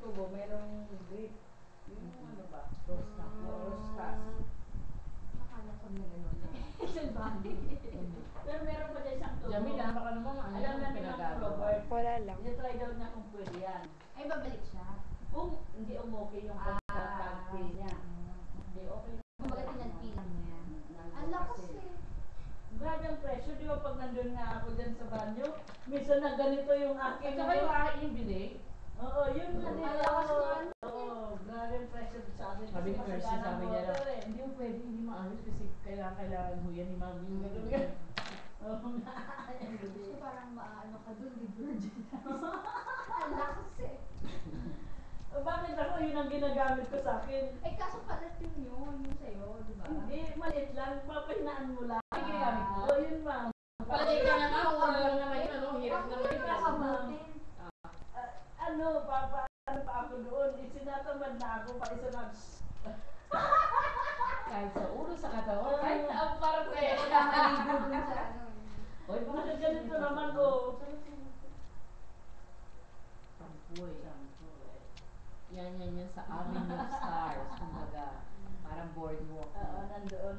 tubo, merong grip. Yung ano ba? Rostas. Akala ko na gano'n. Pero meron pa dyan isang tubo. Jamila, baka naman Alam na ng Robert. Wala lang. I-try daw niya kung pwede yan. Ay, babalik siya. Kung hindi okay yung pagka-pag-pay niya. Hindi okay. Kumbaga tinagpilang niya. Ang lakas eh. Grabe ang pressure, di ba pag nandun nga ako dyan sa banyo, minsan na ganito yung aking... At saka yung aking bilig. Oo, yun nga din. Ang lakas nga. Oo, grabe ang pressure sa akin. Sabi ni Percy, sabi niya lang, eh. hindi mo pwede, hindi maayos kasi kailangan mo yan ni Mami. Oo nga. Gusto parang maano ka dun, di virgin. Ang lakas eh. Bakit ako yun ang ginagamit ko sa akin? Eh kaso palit yun yung sa'yo, di ba? Hindi, maliit lang. Papahinaan mo lang. Ay, ginagamit mo? Oo, yun ma'am. Palagay ka na nga, wala lang naman yun, ano, hirap naman yun. Kasabutin. Ano pa ako doon? Isinatamad na ako pa isa na. Kahit sa ulo, sa katawan, kahit ang parang kaya. Nakaligo dun sa ano. Oy, Bakit ganito naman ko? Sampoy. Yan sa amin yung stars, kumbaga, parang boardwalk. Oo, nandoon.